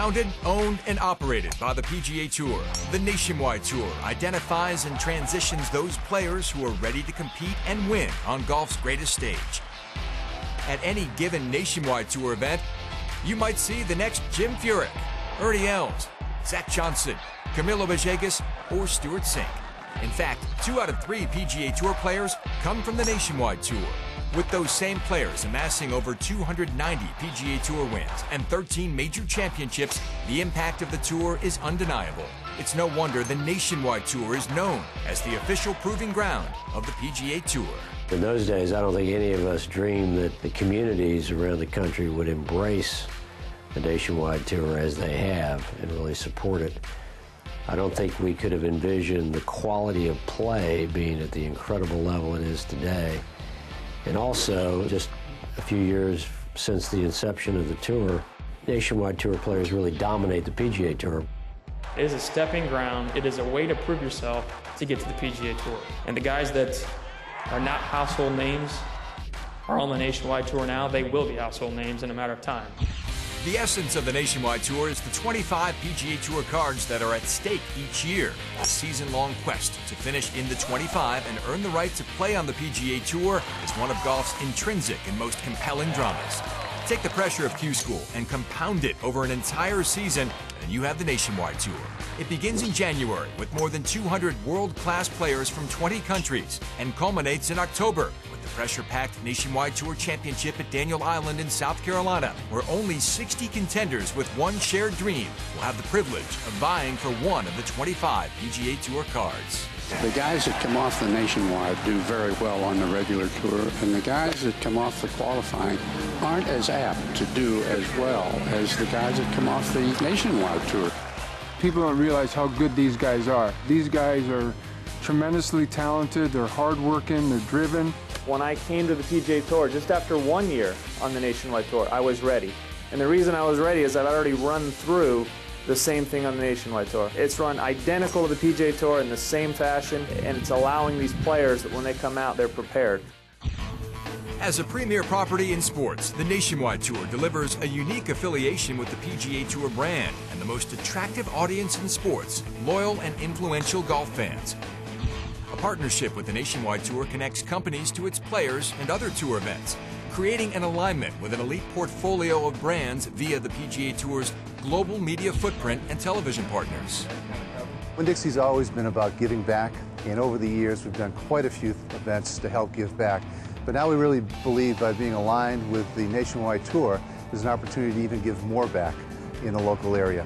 Founded, owned, and operated by the PGA Tour, the Nationwide Tour identifies and transitions those players who are ready to compete and win on golf's greatest stage. At any given Nationwide Tour event, you might see the next Jim Furyk, Ernie Els, Zach Johnson, Camilo Villegas, or Stuart Sink. In fact, 2 out of 3 PGA Tour players come from the Nationwide Tour. With those same players amassing over 290 PGA Tour wins and 13 major championships, the impact of the Tour is undeniable. It's no wonder the Nationwide Tour is known as the official proving ground of the PGA Tour. In those days, I don't think any of us dreamed that the communities around the country would embrace the Nationwide Tour as they have and really support it. I don't think we could have envisioned the quality of play being at the incredible level it is today. And also, just a few years since the inception of the Tour, Nationwide Tour players really dominate the PGA Tour. It is a stepping ground. It is a way to prove yourself to get to the PGA Tour. And the guys that are not household names are on the Nationwide Tour now. They will be household names in a matter of time. The essence of the Nationwide Tour is the 25 PGA Tour cards that are at stake each year. A season-long quest to finish in the 25 and earn the right to play on the PGA Tour is one of golf's intrinsic and most compelling dramas. Take the pressure of Q School and compound it over an entire season, and you have the Nationwide Tour. It begins in January with more than 200 world-class players from 20 countries and culminates in October with the pressure-packed Nationwide Tour Championship at Daniel Island in South Carolina, where only 60 contenders with one shared dream will have the privilege of vying for one of the 25 PGA Tour cards. The guys that come off the Nationwide do very well on the regular tour, and the guys that come off the qualifying aren't as apt to do as well as the guys that come off the Nationwide tour. People don't realize how good these guys are. These guys are tremendously talented, they're hardworking, they're driven. When I came to the PGA Tour, just after 1 year on the Nationwide Tour, I was ready. And the reason I was ready is I've already run through the same thing on the Nationwide Tour. It's run identical to the PGA Tour in the same fashion, and it's allowing these players that when they come out, they're prepared. As a premier property in sports, the Nationwide Tour delivers a unique affiliation with the PGA Tour brand and the most attractive audience in sports, loyal and influential golf fans. A partnership with the Nationwide Tour connects companies to its players and other tour events, creating an alignment with an elite portfolio of brands via the PGA Tour's global media footprint and television partners. Winn-Dixie's always been about giving back, and over the years we've done quite a few events to help give back. But now we really believe by being aligned with the Nationwide Tour, there's an opportunity to even give more back in the local area.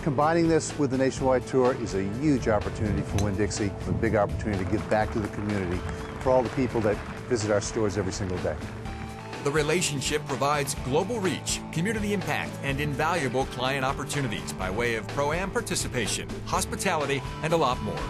Combining this with the Nationwide Tour is a huge opportunity for Winn-Dixie, a big opportunity to give back to the community for all the people that visit our stores every single day. The relationship provides global reach, community impact, and invaluable client opportunities by way of Pro-Am participation, hospitality, and a lot more.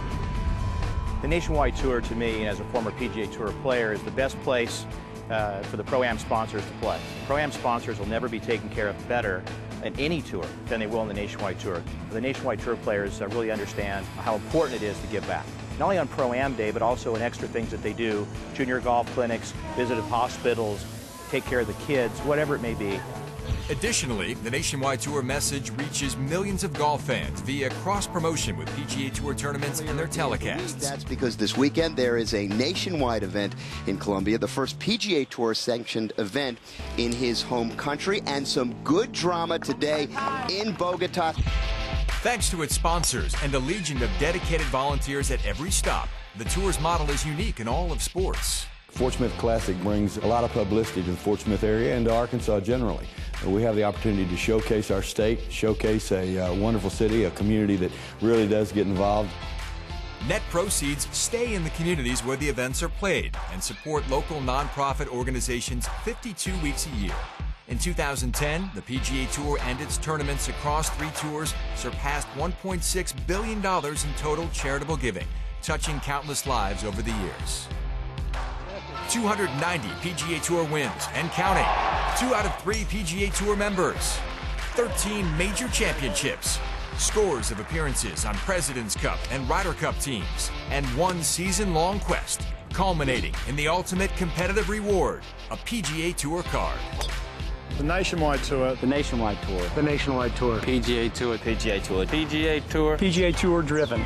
The Nationwide Tour, to me, as a former PGA Tour player, is the best place for the Pro-Am sponsors to play. Pro-Am sponsors will never be taken care of better in any tour than they will in the Nationwide Tour. The Nationwide Tour players really understand how important it is to give back. Not only on Pro-Am Day, but also in extra things that they do, junior golf clinics, visited hospitals, take care of the kids, whatever it may be. Additionally, the Nationwide Tour message reaches millions of golf fans via cross-promotion with PGA Tour tournaments and their telecasts. That's because this weekend there is a nationwide event in Colombia, the first PGA Tour sanctioned event in his home country, and some good drama today in Bogota. Thanks to its sponsors and a legion of dedicated volunteers at every stop, the Tour's model is unique in all of sports. Fort Smith Classic brings a lot of publicity to the Fort Smith area and to Arkansas generally. We have the opportunity to showcase our state, showcase a wonderful city, a community that really does get involved. Net proceeds stay in the communities where the events are played and support local nonprofit organizations 52 weeks a year. In 2010, the PGA Tour and its tournaments across 3 tours surpassed $1.6 billion in total charitable giving, touching countless lives over the years. 290 PGA Tour wins and counting. 2 out of 3 PGA Tour members. 13 major championships. Scores of appearances on President's Cup and Ryder Cup teams. And 1 season-long quest, culminating in the ultimate competitive reward, a PGA Tour card. The Nationwide Tour. The Nationwide Tour. The Nationwide Tour. PGA Tour. PGA Tour. PGA Tour. PGA Tour driven.